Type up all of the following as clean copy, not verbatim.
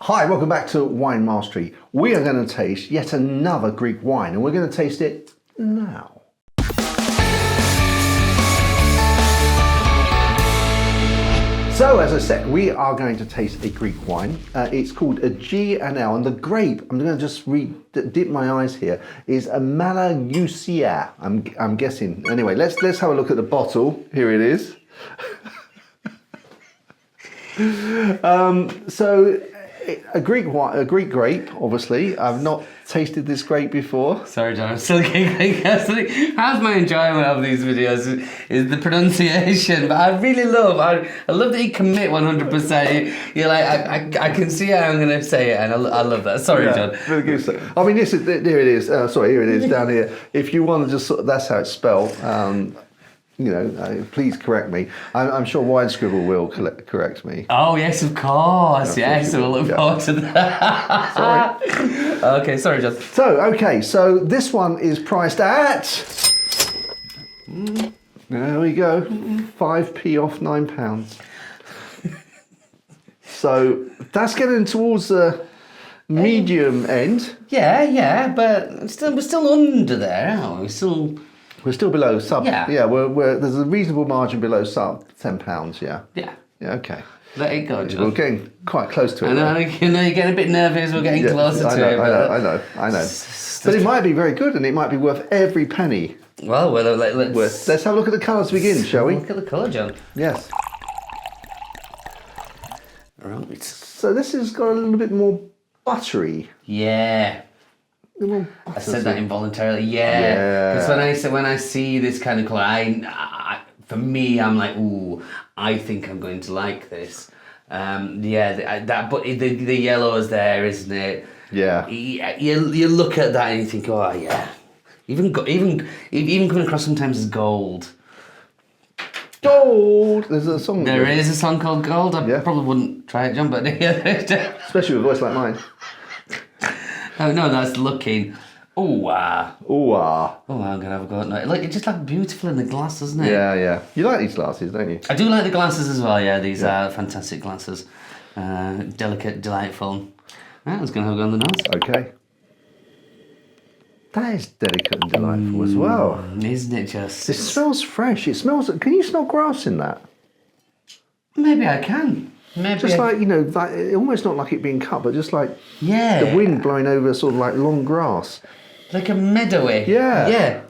Hi, welcome back to Wine Mastery. We are going to taste yet another Greek wine, and we're going to taste it now. So, as I said, we are going to taste a Greek wine. It's called a G L, and the grape, I'm going to just dip my eyes here, is a Malagousia, I'm guessing. Anyway, let's have a look at the bottle. Here it is. So, a Greek grape, obviously. I've not tasted this grape before. Sorry, John, I'm still getting half my enjoyment of these videos is the pronunciation, but I really love, I love that you commit 100%. You're like, I can see how I'm going to say it, and I love that. Sorry, John. Malagousia. I mean, here it is. Sorry, here it is down here. If you want to just that's how it's spelled. You know, please correct me. I'm sure Wine Scribble will correct me. Oh, yes, of course. Yes, we'll look forward to that. Sorry. Okay, sorry, John. So this one is priced at... There we go. 5p off £9. So that's getting towards the medium end. Yeah, but we're still under there, aren't we? We're still below sub. Yeah. There's a reasonable margin below sub £10. Yeah. Yeah. Yeah. Okay. Let it go, John. We're getting quite close to it. I know you're getting a bit nervous. We're getting closer to it. I know. But it might be very good, and it might be worth every penny. Well, let's have a look at the colours to begin, shall we? Look at the colour, John. Yes. Right. So this has got a little bit more buttery. Yeah. I said that involuntarily. Yeah. Because when I see this kind of colour, for me, I'm like, ooh, I think I'm going to like this. But the yellow is there, isn't it? Yeah. You look at that and you think, oh yeah. Even coming across sometimes as gold. Gold. There's a song. There is a song called Gold. I probably wouldn't try it, John, but especially with a voice like mine. Oh no, that's looking. Oh wow. Oh wow. Oh, I'm gonna have a go at night. Like it's just like beautiful in the glass, doesn't it? Yeah. You like these glasses, don't you? I do like the glasses as well. Yeah, these are fantastic glasses. Delicate, delightful. Right, let's go and have a go on the nose. Okay. That is delicate and delightful as well. Isn't it just? It smells fresh. It smells. Can you smell grass in that? Maybe I can. Just like, like, almost not like it being cut, but just like the wind blowing over sort of like long grass. Like a meadowy. Yeah. Yeah.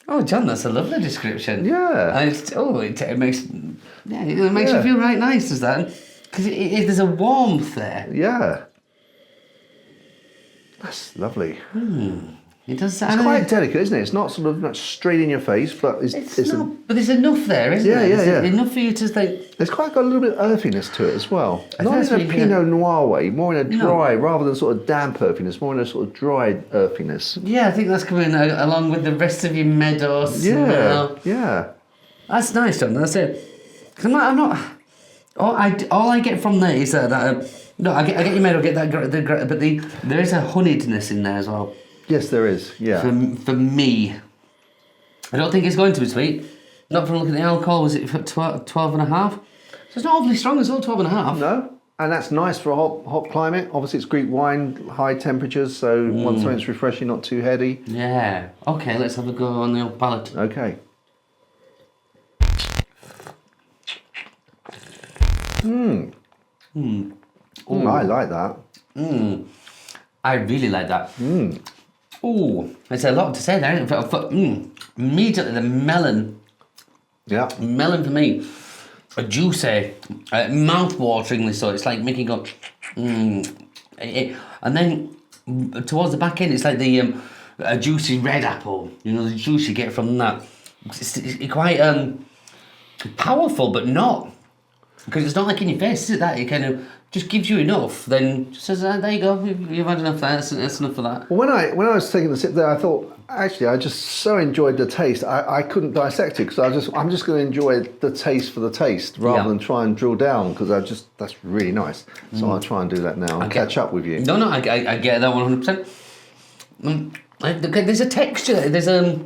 Oh, John, that's a lovely description. Yeah. And it makes you feel right nice, does that? Because there's a warmth there. Yeah. That's lovely. It does. It's quite delicate, isn't it? It's not sort of much straight in your face, but it's not. But there's enough there, isn't there? Yeah. Enough for you to think. It's quite got a little bit of earthiness to it as well. Not in a Pinot Noir way, more in a dry, rather than sort of damp earthiness, more in a sort of dried earthiness. Yeah, I think that's coming along with the rest of your meadow smell. Yeah. That's nice, John. That's it. I'm not. All I get from there is that. I get your meadow, get that, but there is a honeyedness in there as well. Yes, there is. Yeah. For me, I don't think it's going to be sweet. Not from looking at the alcohol. Was it 12 and a half? So it's not overly strong as well. 12 and a half. No, and that's nice for a hot climate. Obviously, it's Greek wine, high temperatures, so once something's refreshing, not too heady. Yeah. Okay, let's have a go on the old palate. Okay. I like that. I really like that. Oh, there's a lot to say there. Immediately the melon. Yeah. Melon for me, a juicy, mouth-wateringly so. It's like making go. And then towards the back end, it's like the a juicy red apple. You know, the juice you get from that. It's quite powerful, but not. Because it's not like in your face, is it? That it kind of just gives you enough, then just says, there you go, you've had enough there, that's enough for that. Well, when I was taking the sip there, I thought, actually, I just so enjoyed the taste, I couldn't dissect it, because I'm just going to enjoy the taste for the taste, rather than try and drill down, because that's really nice. So I'll try and do that now and catch up with you. No, I get that 100%. There's a texture, there's a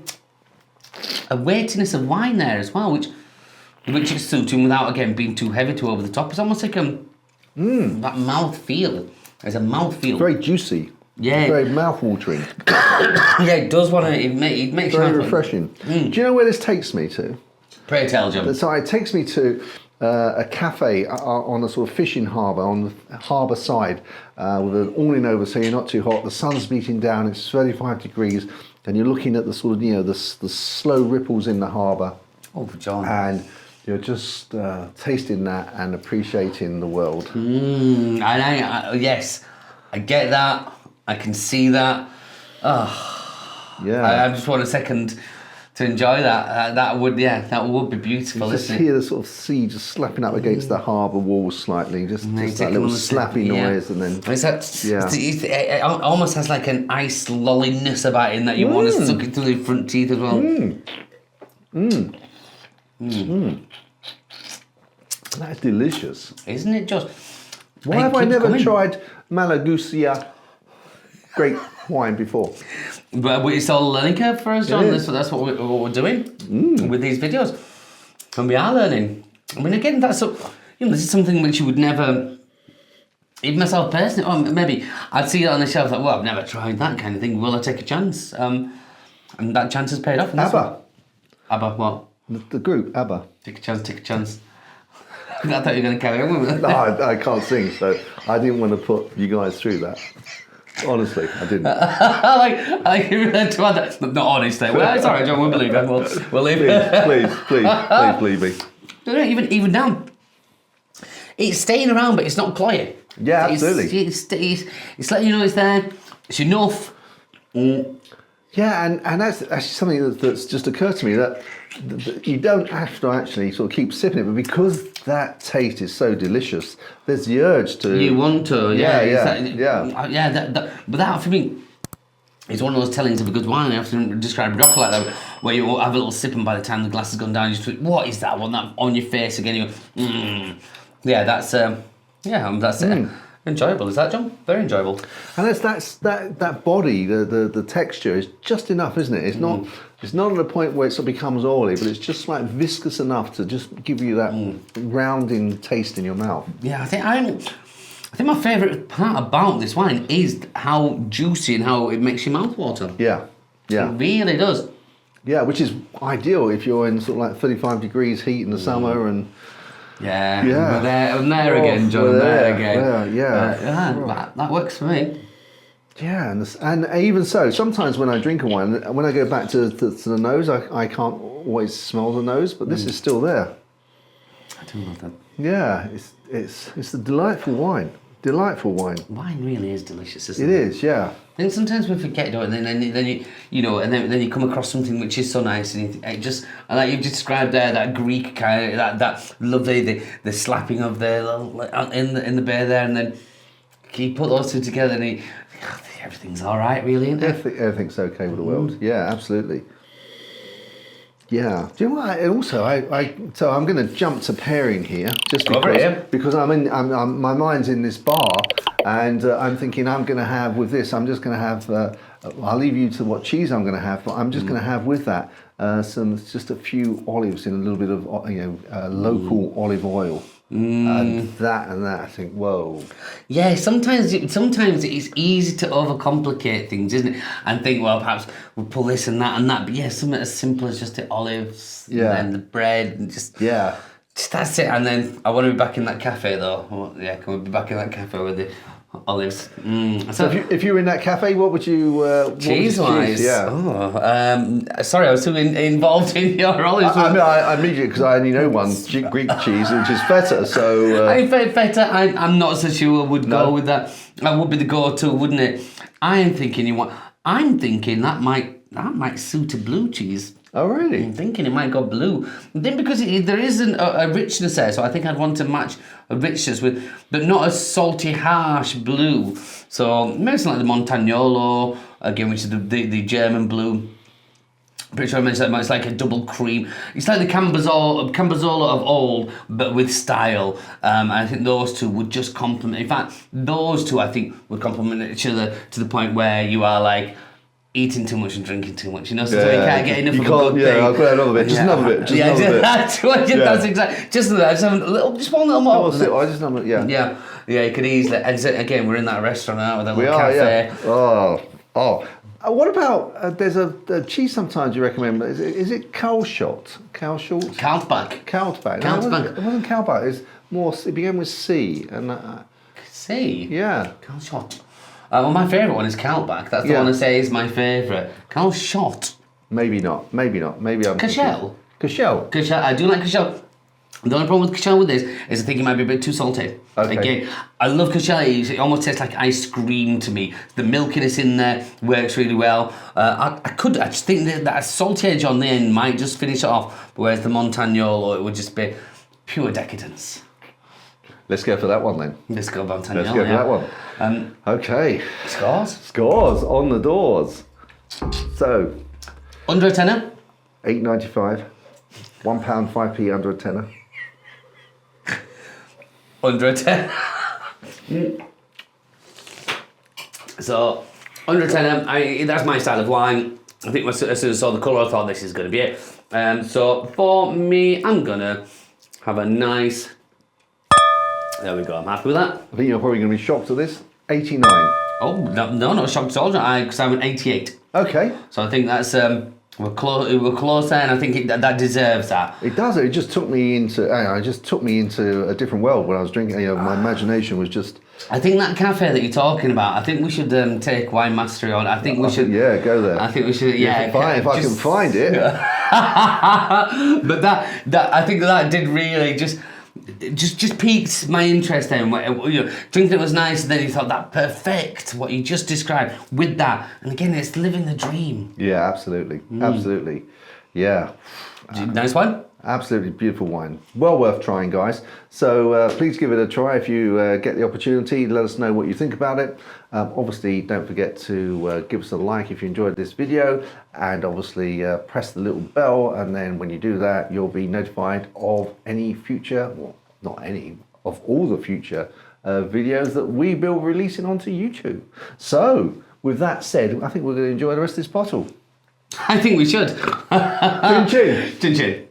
weightiness of wine there as well, which is suiting without, again, being too heavy, too over the top. It's almost like that mouth feel It's a mouthfeel. Very juicy. Yeah. Very mouth-watering. Yeah, it does want to. It makes Very you refreshing. Do you know where this takes me to? Pray tell, John. So it takes me to a cafe on a sort of fishing harbour, on the harbour side, with an awning over so you're not too hot. The sun's beating down, it's 35 degrees, and you're looking at the sort of, the slow ripples in the harbour. Oh, John. And you're just tasting that and appreciating the world. Yes, I get that. I can see that. Yeah. I just want a second to enjoy that. That would be beautiful. You just hear the sort of sea just slapping up against the harbour wall slightly, just that little slappy noise, and then it almost has like an ice lolliness about it in that you want to suck it through the front teeth as well. That's delicious. Isn't it just? Why have I never tried Malagousia Grape wine before? But it's all a learning curve for us, John. That's what we're doing with these videos, and we are learning. I mean, again, this is something which you would never. Even myself personally, or maybe I'd see it on the shelf like, well, I've never tried that kind of thing. Will I take a chance? And that chance has paid off. ABBA. ABBA, what? The group, ABBA. Take a chance. I thought you were going to carry on with it. No, I can't sing, so I didn't want to put you guys through that. Honestly, I didn't. I like you to add that. Not honestly. Well, it's all right, John. We'll believe it. We'll leave it. Please believe me. No, even now, it's staying around, but it's not cloying. Yeah, absolutely. It's letting you know it's there. It's enough. Yeah, and that's actually something that's just occurred to me, that you don't have to actually sort of keep sipping it, but because that taste is so delicious, there's the urge to. You want to, yeah. But that for me is one of those tellings of a good wine. I often describe Rocca like that, where you have a little sip, and by the time the glass has gone down, you just think, what is that? I want that on your face again. You go, Yeah, that's it. Enjoyable, is that, John? Very enjoyable. And that body, the texture is just enough, isn't it? It's not at a point where it sort of becomes oily, but it's just like viscous enough to just give you that rounding taste in your mouth. Yeah, I think my favourite part about this wine is how juicy and how it makes your mouth water. Yeah. It really does. Yeah, which is ideal if you're in sort of like 35 degrees heat in the summer and. Yeah. I'm there again, John. I'm there again. That works for me. Yeah, and even so, sometimes when I drink a wine, when I go back to the nose, I can't always smell the nose, but this is still there. I do love that. Yeah, it's a delightful wine. Delightful wine. Wine really is delicious, isn't it? It is, yeah. And sometimes we forget, don't we? And then you come across something which is so nice, and and like you've described there, that Greek kind of that lovely the slapping of in the bay there, and then you put those two together, and everything's all right, really, isn't it? Everything's okay with the world. Yeah, absolutely. Yeah. Do you know what? So I'm going to jump to pairing here, just because my mind's in this bar, and I'm thinking I'm going to have with this. I'm just going to have. I'll leave you to what cheese I'm going to have, but I'm just going to have with that just a few olives in a little bit of local olive oil. And that, I think, whoa. Yeah, sometimes it's easy to overcomplicate things, isn't it? And think, well, perhaps we'll pull this and that, but yeah, something as simple as just the olives and then the bread and just that's it. And then I want to be back in that cafe though. Yeah, can we be back in that cafe with the olives? So if you were in that cafe, what would you cheese-wise? Sorry, I was too involved in your olives. I immediately, because I only know one Greek cheese, which is feta. So feta, I'm not so sure would go with that. That would be the go-to, wouldn't it? I'm thinking that might suit a blue cheese. Oh, really? I'm thinking it might go blue. Then because there isn't a richness there, so I think I'd want to match a richness with, but not a salty, harsh blue. So maybe something like the Montagnolo, again, which is the German blue. Pretty sure I mentioned that it's like a double cream. It's like the Cambozola of old, but with style. I think those two would just complement. In fact, those two I think would complement each other to the point where you are like eating too much and drinking too much, so you can't get enough of a good thing. I'll grab another bit, another bit. That's exactly, just one little more. I just another, Yeah, Yeah, you could easily. And so, again, we're in that restaurant now with a We little are, cafe. yeah. Oh. What about, there's a cheese sometimes you recommend, but is it Kalshot? Kalshot? Kaltbach. Kaltbach. Kaltbach. It wasn't Kaltbach, it's more, it began with C. And See? yeah. Kalshot. Well, my favourite one is Kaltbach. That's the one I say is my favourite. Kalshot. Maybe not. Maybe I'm... Cashel. Cashel. Cashel. I do like Cashel. The only problem with Cashel with this is I think it might be a bit too salty. Okay. Again, I love Cashel. It almost tastes like ice cream to me. The milkiness in there works really well. I just think that a salty edge on the end might just finish it off. Whereas the Montagnolo, it would just be pure decadence. Let's go for that one then. Let's go Montagnolo. Let's go for that one. Okay. Scores? Scores on the doors. So. Under a tenner? £8.95. £1 5p under a tenner. Under a tenner. So, under a tenner, that's my style of wine. I think as soon as I saw the colour, I thought this is going to be it. So, for me, I'm going to have a nice... There we go, I'm happy with that. I think you're probably going to be shocked at this. 89. Oh, no, not shocked at all, because I'm an 88. Okay. So I think that's... We're closer, and I think that deserves that. It does. It just took me into. It just took me into a different world when I was drinking. You know, my imagination was just. I think that cafe that you're talking about. I think we should take Wine Mastery on. I think we should. Yeah, go there. I think we should. Yeah, if I can find it. But that I think that did really just piqued my interest then. You know, drinking it was nice, and then you thought that perfect what you just described with that. And again, it's living the dream. Yeah, absolutely, absolutely. Yeah. Nice one. Absolutely beautiful wine. Well worth trying, guys. So please give it a try if you get the opportunity. Let us know what you think about it. Obviously, don't forget to give us a like if you enjoyed this video, and obviously press the little bell, and then when you do that, you'll be notified of any future, well, not any, of all the future videos that we will be releasing onto YouTube. So, with that said, I think we're going to enjoy the rest of this bottle. I think we should. Chin chin. Chin chin.